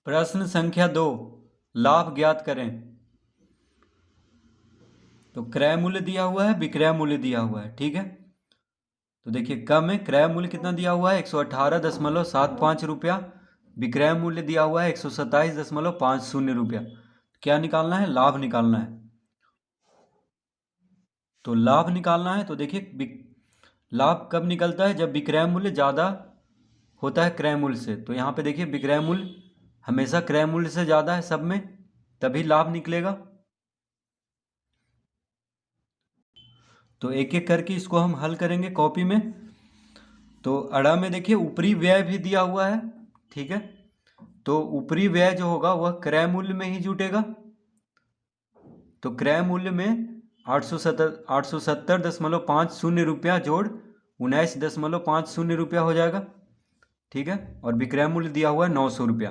प्रश्न संख्या 2, लाभ ज्ञात करें। तो क्रय मूल्य दिया हुआ है, विक्रय मूल्य दिया हुआ है, ठीक है। तो देखिए क में क्रय मूल्य कितना दिया हुआ है 118.75 रुपया, विक्रय मूल्य दिया हुआ है 127.50 रुपया। क्या निकालना है? लाभ निकालना है। तो लाभ निकालना है तो देखिए लाभ कब निकलता है? जब विक्रय मूल्य ज़्यादा होता है क्रय मूल्य से। तो यहाँ पे देखिए विक्रय मूल्य हमेशा क्रय मूल्य से ज़्यादा है सब में, तभी लाभ निकलेगा। तो एक एक करके इसको हम हल करेंगे कॉपी में। तो अड़ा में देखिए ऊपरी व्यय भी दिया हुआ है, ठीक है। तो ऊपरी व्यय जो होगा वह क्रय मूल्य में ही जुटेगा। तो क्रय मूल्य में 870.50 रुपया जोड़ 19.50 रुपया हो जाएगा, ठीक है। और विक्रय मूल्य दिया हुआ है 900 रुपया।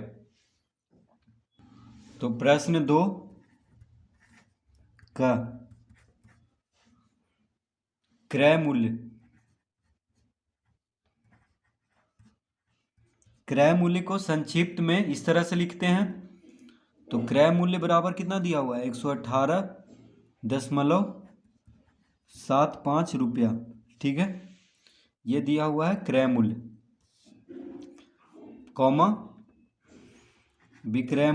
तो प्रश्न 2 का क्रय मूल्य को संक्षिप्त में इस तरह से लिखते हैं। तो क्रय मूल्य बराबर कितना दिया हुआ है 118.75 रुपया, ठीक है। ये दिया हुआ है क्रय मूल्य, कॉमा विक्रय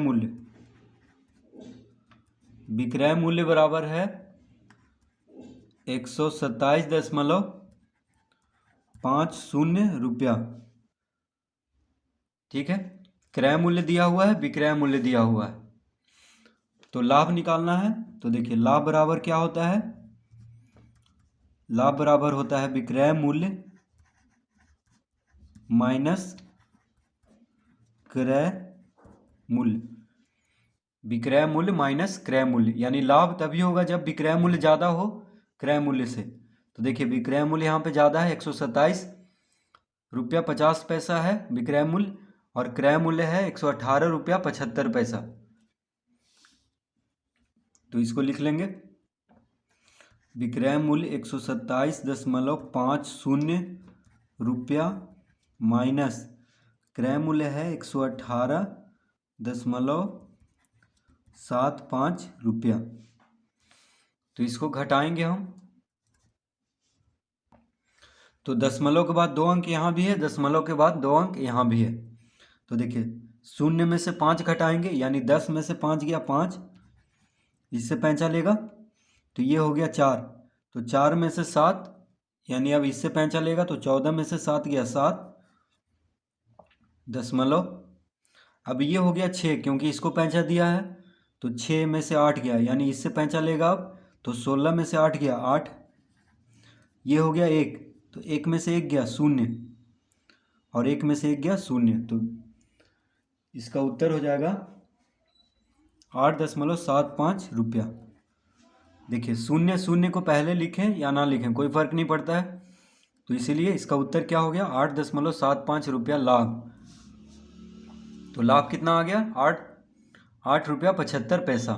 मूल्य बराबर है 127.50 रुपया, ठीक है। क्रय मूल्य दिया हुआ है, विक्रय मूल्य दिया हुआ है। तो लाभ निकालना है। तो देखिए लाभ बराबर क्या होता है? लाभ बराबर होता है विक्रय मूल्य माइनस क्रय मूल्य। विक्रय मूल्य माइनस क्रय मूल्य, यानी लाभ तभी होगा जब विक्रय मूल्य ज़्यादा हो क्रय मूल्य से। तो देखिए विक्रय मूल्य यहाँ पे ज़्यादा है 127.50 रुपया है विक्रय मूल्य, और क्रय मूल्य है 118.75 रुपया। तो इसको लिख लेंगे, विक्रय मूल्य 127.50 रुपया माइनस क्रय मूल्य है 118.75 रुपया। तो इसको घटाएंगे हम। तो दशमलव के बाद 2 अंक यहाँ भी है, दशमलव के बाद 2 अंक यहाँ भी है। तो देखिए 0 में से 5 घटाएंगे, यानी 10 में से 5 गया 5, इससे 5 लेगा तो ये हो गया 4। तो 4 में से 7, यानी अब इससे 5 लेगा तो 14 में से 7 गया 7 दशमलव। अब ये हो गया 6, क्योंकि इसको 5 दिया है। तो 6 में से 8 गया, यानी इससे 5 लेगा अब तो 16 में से 8 गया 8। ये हो गया 1, तो 1 में से 1 गया 0, और 1 में से 1 गया 0। तो इसका उत्तर हो जाएगा 8.75 रुपया। देखिए 0 0 को पहले लिखें या ना लिखें कोई फर्क नहीं पड़ता है। तो इसीलिए इसका उत्तर क्या हो गया 8.75 रुपया लाभ। तो लाभ कितना आ गया 8 रुपया 75 पैसा।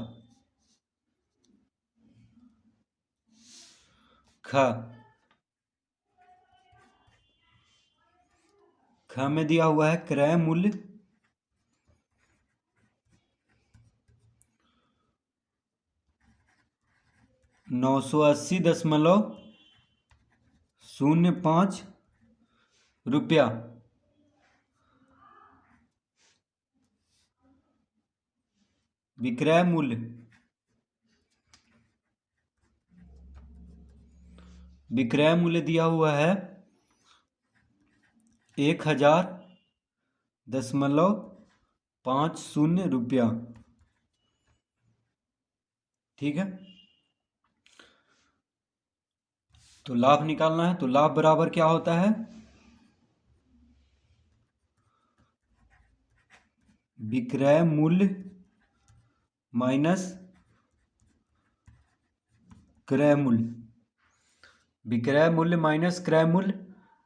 ख में दिया हुआ है क्रय मूल्य 980.05 रुपया, विक्रय मूल्य दिया हुआ है 1000.50 रुपया, ठीक है। तो लाभ निकालना है। तो लाभ बराबर क्या होता है? विक्रय मूल्य माइनस क्रय मूल्य। विक्रय मूल्य माइनस क्रय मूल्य,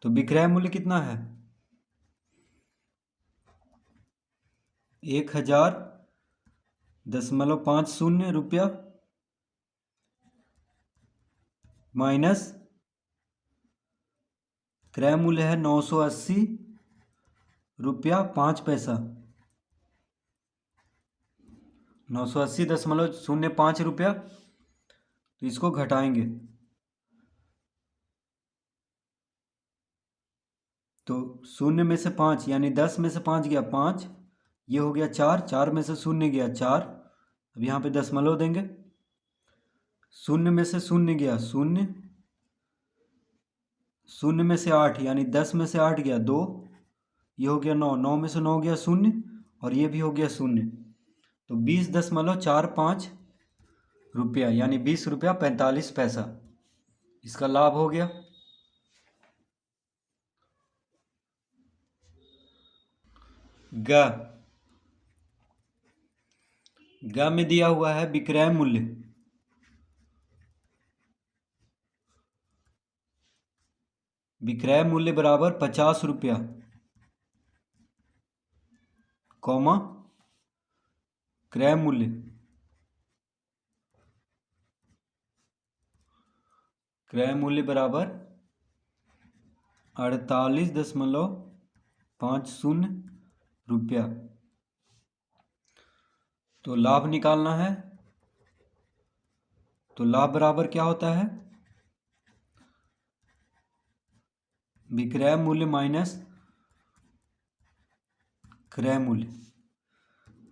तो विक्रय मूल्य कितना है 1000.50 रुपया माइनस क्रय मूल्य है 980 रुपया 5 पैसा। 980.05 रुपया, तो इसको घटाएंगे तो शून्य में से 5 यानी 10 में से 5 गया 5, ये हो गया 4, 4 में से शून्य गया 4, अब यहाँ पे दशमलव देंगे, शून्य में से शून्य गया शून्य, शून्य में से 8 यानी 10 में से 8 गया 2, ये हो गया 9, 9 में से 9 गया शून्य, और ये भी हो गया शून्य, तो 20.45 रुपया यानी 20 रुपया 45 पैसा इसका लाभ हो गया। ग में दिया हुआ है विक्रय मूल्य, विक्रय मूल्य बराबर 50 रुपया, कौमा क्रय मूल्य, क्रय मूल्य बराबर 48.50 रुपया। तो लाभ निकालना है, तो लाभ बराबर क्या होता है, विक्रय मूल्य माइनस क्रय मूल्य,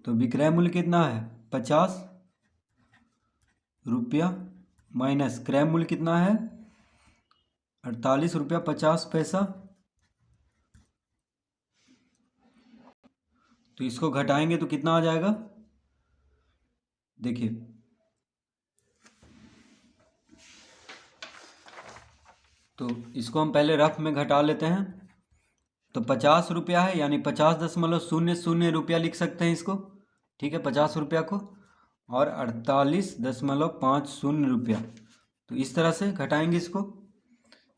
तो विक्रय मूल्य कितना है 50 रुपया माइनस क्रय मूल्य कितना है 48 रुपया 50 पैसा, तो इसको घटाएंगे तो कितना आ जाएगा, देखिए तो इसको हम पहले रफ में घटा लेते हैं, तो 50 रुपया है यानी 50.00 रुपया लिख सकते हैं इसको, ठीक है 50 रुपया को, और 48.50 रुपया, तो इस तरह से घटाएंगे इसको,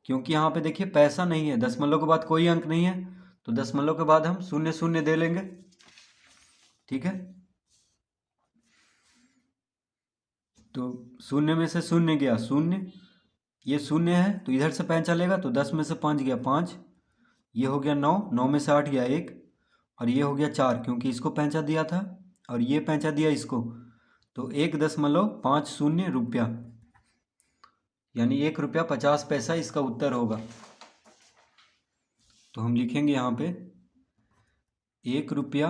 क्योंकि यहाँ पे देखिए पैसा नहीं है, दशमलव के बाद कोई अंक नहीं है, तो दशमलव के बाद हम शून्य शून्य दे लेंगे, ठीक है, तो शून्य में से शून्य गया शून्य, ये शून्य है तो इधर से पैंच चलेगा, तो 10 में से 5 गया 5, ये हो गया 9, 9 में से 8 गया 1, और ये हो गया 4 क्योंकि इसको पैंचा दिया था और ये पैंचा दिया इसको, तो 1.50 रुपया यानी 1 रुपया 50 पैसा इसका उत्तर होगा। तो हम लिखेंगे यहाँ पे 1 रुपया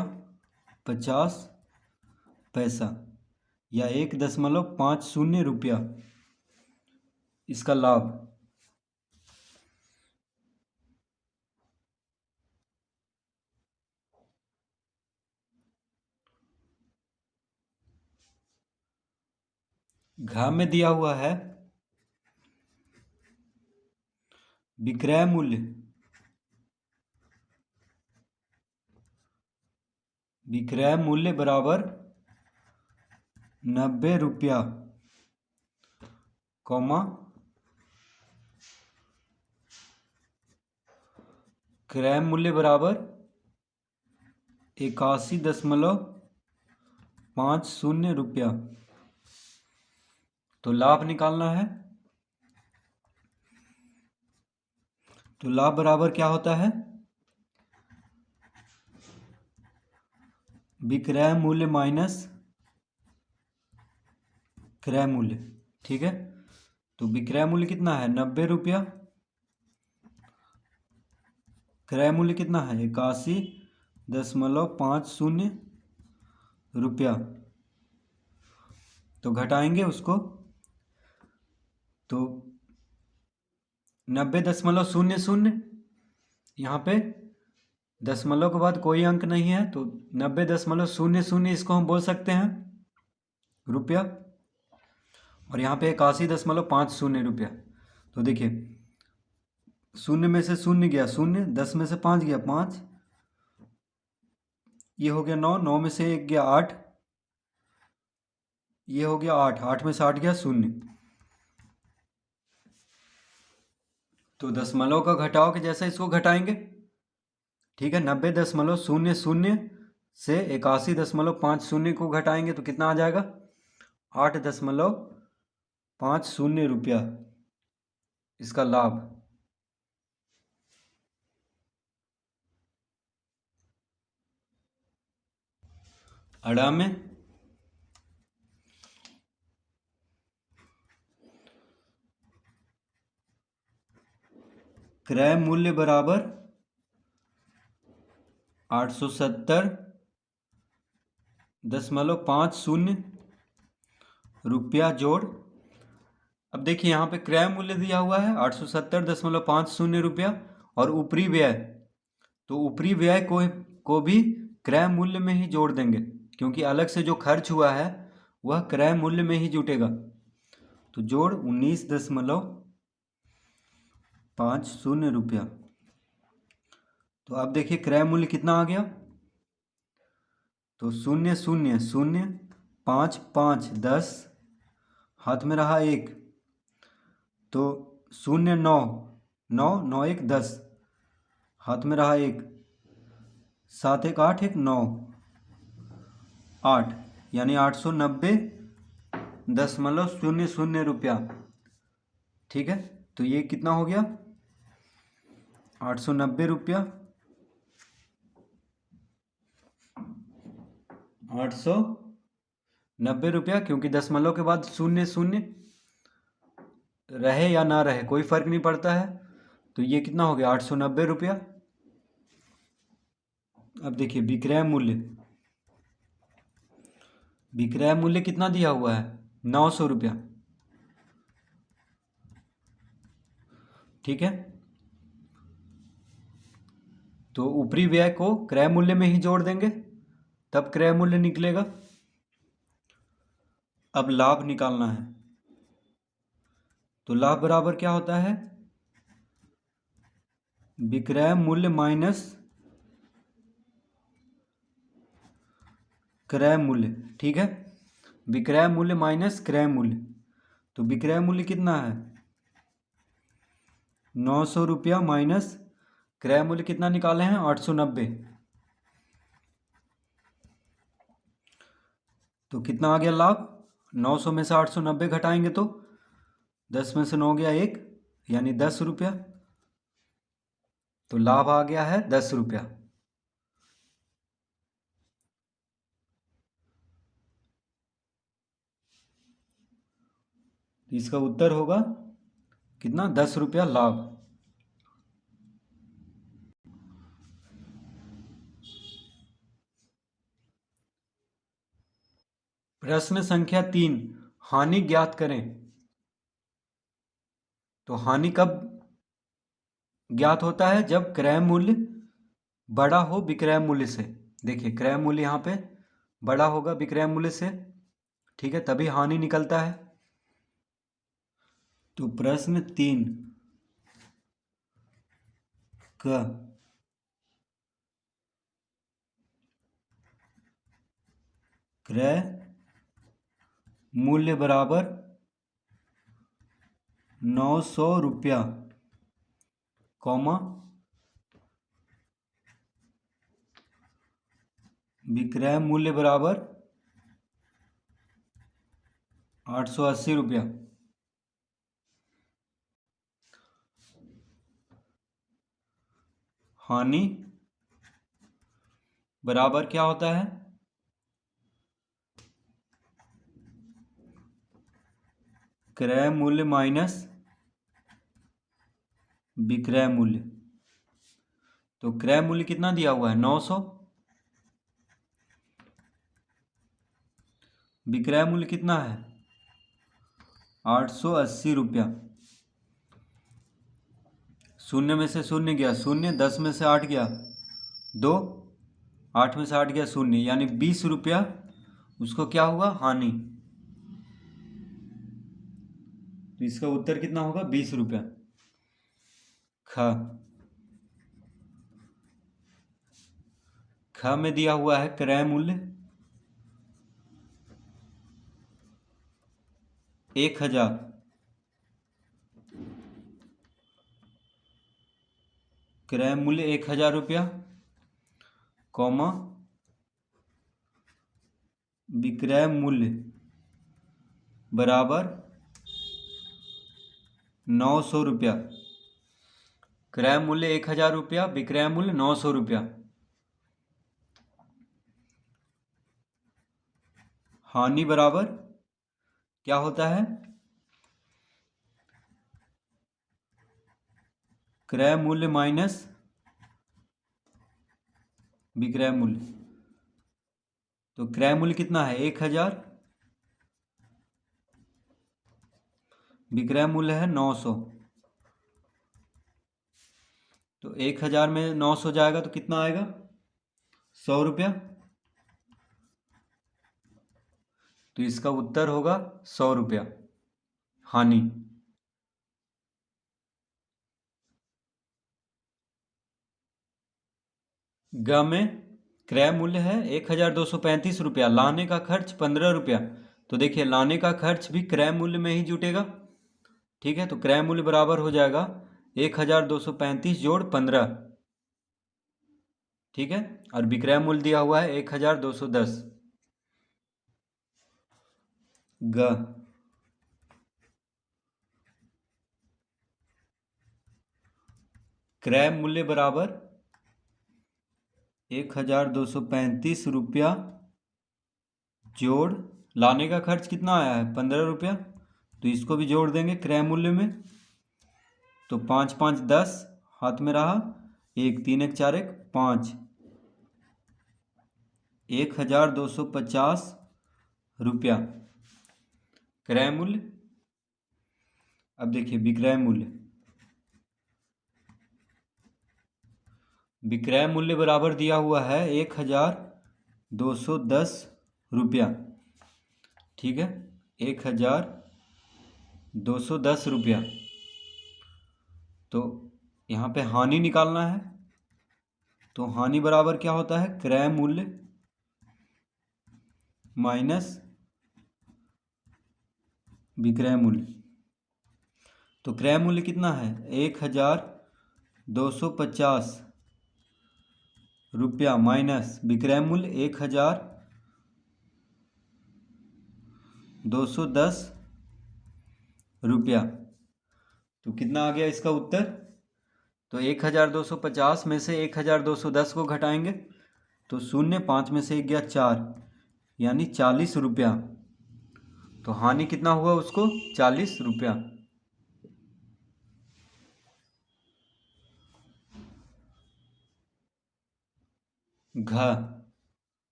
50 पैसा या 1.50 रुपया इसका लाभ। घ में दिया हुआ है विक्रय मूल्य, विक्रय मूल्य बराबर 90 रुपया, कौमा क्रय मूल्य बराबर 81.50 रुपया। तो लाभ निकालना है, तो लाभ बराबर क्या होता है, विक्रय मूल्य माइनस क्रय मूल्य, ठीक है, तो विक्रय मूल्य कितना है 90 रुपया, क्रय मूल्य कितना है 81.50 रुपया, तो घटाएंगे उसको, तो 90.00, यहाँ पे दशमलव के बाद कोई अंक नहीं है, तो 90.00 इसको हम बोल सकते हैं रुपया, और यहाँ पे 81.50 रुपया। तो देखिए शून्य में से शून्य गया शून्य, 10 में से 5 गया 5, ये हो गया 9, 9 में से 1 गया 8, ये हो गया 8, 8 में से 8 गया शून्य, तो दशमलव का घटाव के जैसा इसको घटाएंगे, ठीक है, 90.00 से 81.50 को घटाएंगे तो कितना आ जाएगा 8.50 रुपया इसका लाभ। अड़ा में क्रय मूल्य बराबर 870.50 रुपया जोड़। अब देखिए यहाँ पे क्रय मूल्य दिया हुआ है 870.50 रुपया और ऊपरी व्यय, तो ऊपरी व्यय को भी क्रय मूल्य में ही जोड़ देंगे, क्योंकि अलग से जो खर्च हुआ है वह क्रय मूल्य में ही जुटेगा। तो जोड़ 19.50 रुपया। तो अब देखिए क्रय मूल्य कितना आ गया, तो 0.0005 10, हाथ में रहा 1, तो 0.9 हाथ में रहा 1, 7 1 8 1 9 8, यानी 890.00 रुपया। ठीक है, तो ये कितना हो गया 890 रुपया, 890 रुपया, क्योंकि दशमलव के बाद 0 रहे या ना रहे कोई फर्क नहीं पड़ता है। तो ये कितना हो गया 890 रुपया। अब देखिए विक्रय मूल्य कितना दिया हुआ है 900 रुपया। ठीक है, तो ऊपरी व्यय को क्रय मूल्य में ही जोड़ देंगे, तब क्रय मूल्य निकलेगा। अब लाभ निकालना है, तो लाभ बराबर क्या होता है, विक्रय मूल्य माइनस क्रय मूल्य। ठीक है, विक्रय मूल्य माइनस क्रय मूल्य, तो विक्रय मूल्य कितना है 900 रुपया माइनस क्रय मूल्य कितना निकाले हैं 890, तो कितना आ गया लाभ, 900 में से 890 घटाएंगे तो 10 में से 9 गया 1, यानी 10 रुपया। तो लाभ आ गया है 10 रुपया। इसका उत्तर होगा कितना 10 रुपया लाभ। प्रश्न संख्या 3, हानि ज्ञात करें। तो हानि कब ज्ञात होता है, जब क्रय मूल्य बड़ा हो विक्रय मूल्य से। देखिए क्रय मूल्य यहाँ पे बड़ा होगा विक्रय मूल्य से, ठीक है, तभी हानि निकलता है। तो प्रश्न 3 का क्रय मूल्य बराबर 900 रुपया, विक्रय मूल्य बराबर 880 रुपया। हानि बराबर क्या होता है, क्रय मूल्य माइनस विक्रय मूल्य। तो क्रय मूल्य कितना दिया हुआ है 900, विक्रय मूल्य कितना है 880 रुपया। 0 में से 0 गया 0, 10 में से 8 गया 2, 8 में से 8 गया 0, यानी 20 रुपया उसको क्या हुआ हानि। तो इसका उत्तर कितना होगा 20 रुपया। ख में दिया हुआ है क्रय मूल्य 1000, क्रय मूल्य 1000 रुपया, कॉमा विक्रय मूल्य बराबर 900 रुपया। क्रय मूल्य 1000 रुपया, विक्रय मूल्य 900 रुपया। हानि बराबर क्या होता है, क्रय मूल्य माइनस विक्रय मूल्य। तो क्रय मूल्य कितना है 1000, विक्रय मूल्य है 900। तो 1000 में 900 जाएगा तो कितना आएगा 100 रुपया। तो इसका उत्तर होगा 100 रुपया हानि। ग में क्रय मूल्य है 1235 रुपया, लाने का खर्च 15 रुपया। तो देखिए लाने का खर्च भी क्रय मूल्य में ही जुटेगा। ठीक है, तो क्रय मूल्य बराबर हो जाएगा 1235 जोड़ 15। ठीक है, और विक्रय मूल्य दिया हुआ है 1210। ग क्रय मूल्य बराबर 1235 रुपया जोड़ लाने का खर्च कितना आया है 15 रुपया। तो इसको भी जोड़ देंगे क्रय मूल्य में। तो 5 5 10 हाथ में रहा, 1 3 1 4 1 5, 1250 रुपया क्रय मूल्य। अब देखिए विक्रय मूल्य, विक्रय मूल्य बराबर दिया हुआ है 1210 रुपया। ठीक है, 1210 रुपया। तो यहाँ पे हानि निकालना है। तो हानि बराबर क्या होता है क्रय मूल्य माइनस विक्रय मूल्य। तो क्रय मूल्य कितना है 1250 रुपया माइनस विक्रय मूल्य 1210 रुपया। तो कितना आ गया इसका उत्तर। तो 1250 में से 1210 को घटाएंगे तो 0, 5 में से 1 गया 4, यानी 40 रुपया। तो हानि कितना हुआ उसको 40 रुपया। घ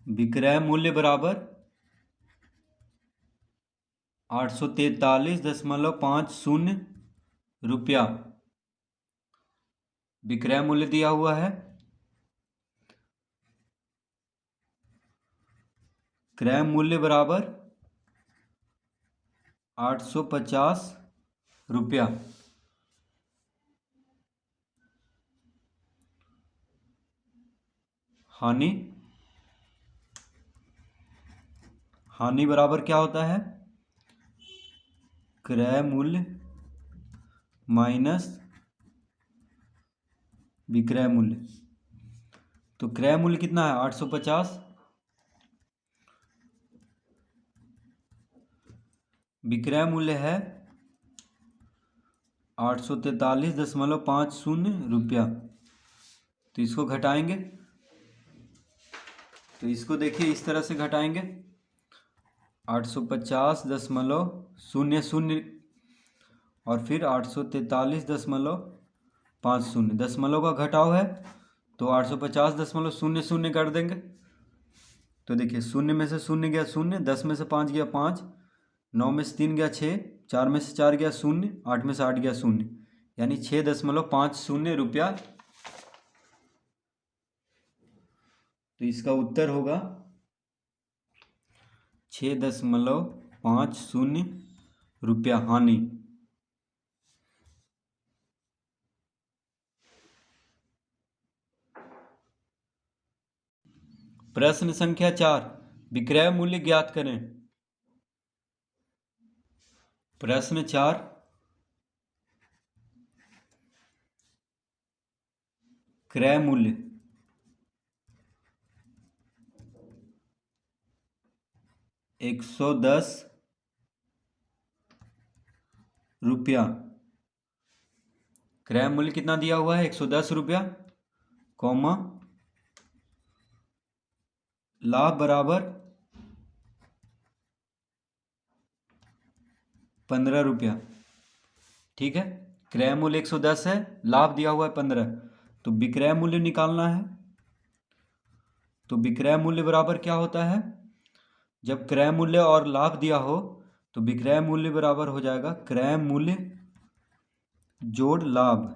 विक्रय मूल्य बराबर 843.50 रुपया विक्रय मूल्य दिया हुआ है। क्रय मूल्य बराबर 850 रुपया। हानि, हानि बराबर क्या होता है क्रय मूल्य माइनस विक्रय मूल्य। तो क्रय मूल्य कितना है 850, विक्रय मूल्य है 843.50 रुपया। तो इसको घटाएंगे, तो इसको देखिए इस तरह से घटाएंगे 850.00 और फिर 843.50। दशमलव का घटाव है तो 850.00 कर देंगे। तो देखिए 0 में से 0 गया 0, 10 में से 5 गया 5, 9 में से 3 गया 6, 4 में से 4 गया 0, 8 में से 8 गया 0, यानी 6.50 रुपया। तो इसका उत्तर होगा 6.50 रुपया हानि। प्रश्न संख्या 4, विक्रय मूल्य ज्ञात करें। प्रश्न 4, क्रय मूल्य 110 रुपया। क्रय मूल्य कितना दिया हुआ है 110 रुपया, कॉमा लाभ बराबर 15 रुपया। ठीक है, क्रय मूल्य 110 है, लाभ दिया हुआ है 15, तो विक्रय मूल्य निकालना है। तो विक्रय मूल्य बराबर क्या होता है, जब क्रय मूल्य और लाभ दिया हो तो विक्रय मूल्य बराबर हो जाएगा क्रय मूल्य जोड़ लाभ,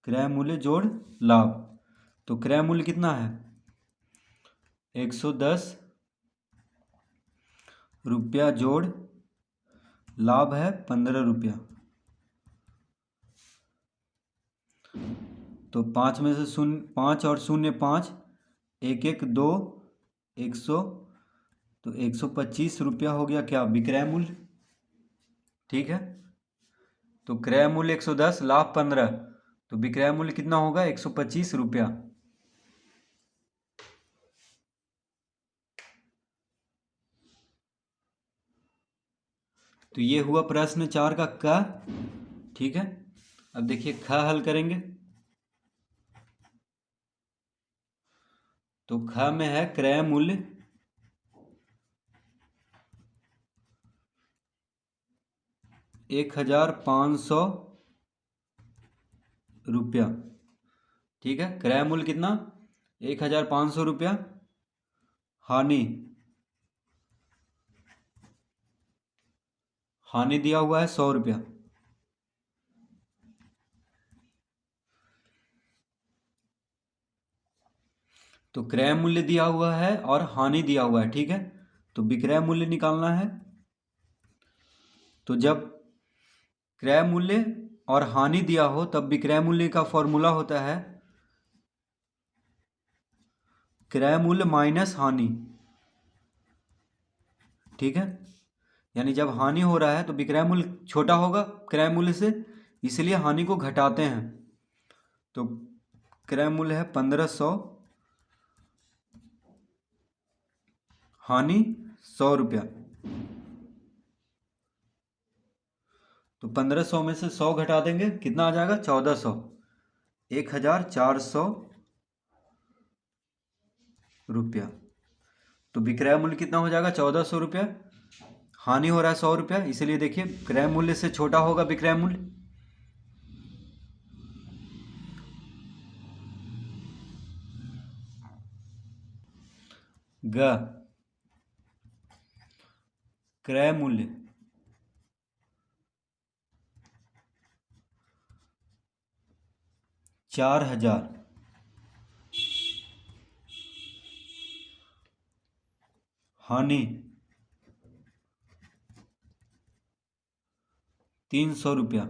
क्रय मूल्य जोड़ लाभ। तो क्रय मूल्य कितना है, 110 रुपया जोड़ लाभ है 15 रुपया। तो 5 में से 0, 5 और 0 5, 1 1 2, 100, तो 125 रुपया हो गया क्या, विक्रय मूल्य। ठीक है, तो क्रय मूल्य 110, लाभ 15, तो विक्रय मूल्य कितना होगा, 125 रुपया। तो ये हुआ प्रश्न 4 का क। ठीक है, अब देखिए ख हल करेंगे। तो ख में है क्रय मूल्य 1500 रुपया। ठीक है, क्रय मूल्य कितना, 1500 रुपया। हानि, हानि दिया हुआ है 100 रुपया। तो क्रय मूल्य दिया हुआ है और हानि दिया हुआ है। ठीक है, तो विक्रय मूल्य निकालना है। तो जब क्रय मूल्य और हानि दिया हो तब विक्रय मूल्य का फॉर्मूला होता है क्रय मूल्य माइनस हानि। ठीक है, यानी जब हानि हो रहा है तो विक्रय मूल्य छोटा होगा क्रय मूल्य से, इसलिए हानि को घटाते हैं। तो क्रय मूल्य है 1500, हानि 100 रुपया। तो 1500 में से 100 घटा देंगे, कितना आ जाएगा, 1400, 1400 रुपया। तो विक्रय मूल्य कितना हो जाएगा, 1400 रुपया। हानि हो रहा है 100 रुपया, इसलिए देखिए क्रय मूल्य से छोटा होगा विक्रय मूल्य। ग, क्रय मूल्य 4000, हानि 300 रुपया।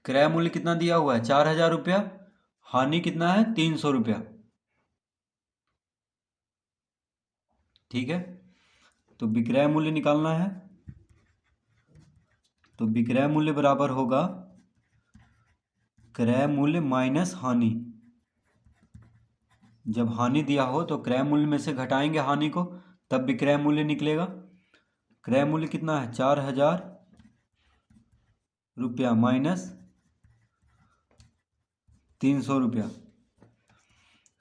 क्रय मूल्य कितना दिया हुआ है, 4000 रुपया, हानि कितना है, 300 रुपया। ठीक है, तो विक्रय मूल्य निकालना है। तो विक्रय मूल्य बराबर होगा क्रय मूल्य माइनस हानि। जब हानि दिया हो तो क्रय मूल्य में से घटाएंगे हानि को, तब विक्रय मूल्य निकलेगा। क्रय मूल्य कितना है, 4000 रुपया माइनस 300 रुपया।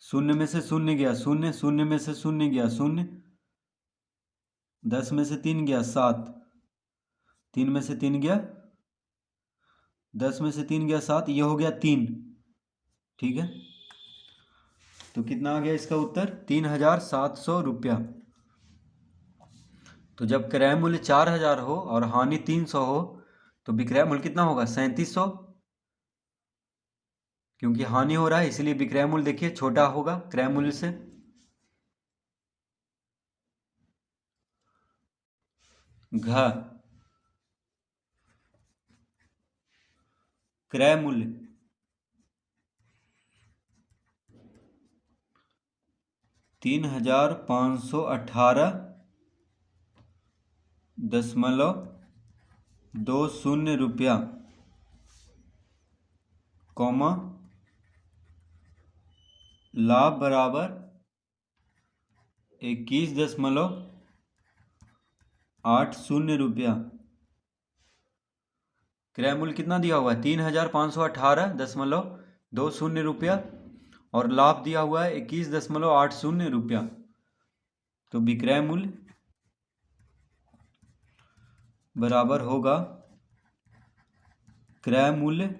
शून्य में से शून्य गया शून्य, शून्य में से शून्य गया शून्य, 10 में से 3 गया 7, 3 में से 3 गया, 10 में से 3 गया 7, ये हो गया 3। ठीक है, तो कितना आ गया इसका उत्तर, 3700 रुपया। तो जब क्रय मूल्य 4000 हो और हानि 300 हो तो विक्रय मूल्य कितना होगा, 3700। क्योंकि हानि हो रहा है इसलिए विक्रय मूल्य देखिए छोटा होगा क्रय मूल्य से। घ, क्रय मूल्य 3518.20 रुपया, कॉमा लाभ बराबर 21.80 रुपया। क्रय मूल्य कितना दिया हुआ है, 3518.20 रुपया, और लाभ दिया हुआ है 21.80 रुपया। तो विक्रय मूल्य बराबर होगा क्रय मूल्य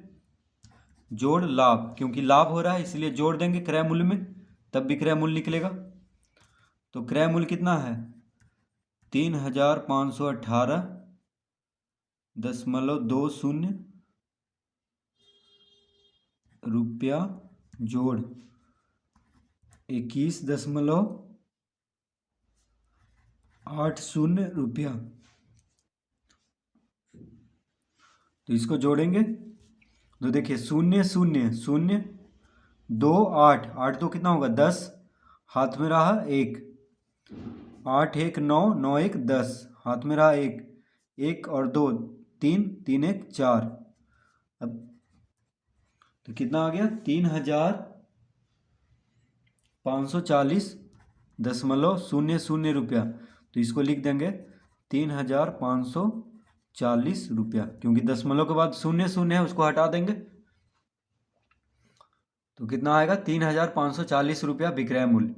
जोड़ लाभ, क्योंकि लाभ हो रहा है इसलिए जोड़ देंगे क्रय मूल्य में, तब भी क्रय मूल्य निकलेगा। तो क्रय मूल्य कितना है 3518.20 रुपया जोड़ 21.80 रुपया। तो इसको जोड़ेंगे तो देखिए 0 0 0 2 8 8 तो कितना होगा 10, हाथ में रहा 1, 8 1 9 9 1 10, हाथ में रहा 1, 1 और 2 3, 3 1 4। अब तो कितना आ गया 3540.00 रुपया। तो इसको लिख देंगे 3540 रुपया, क्योंकि दशमलव के बाद 0 है उसको हटा देंगे। तो कितना आएगा 3540 रुपया विक्रय मूल्य।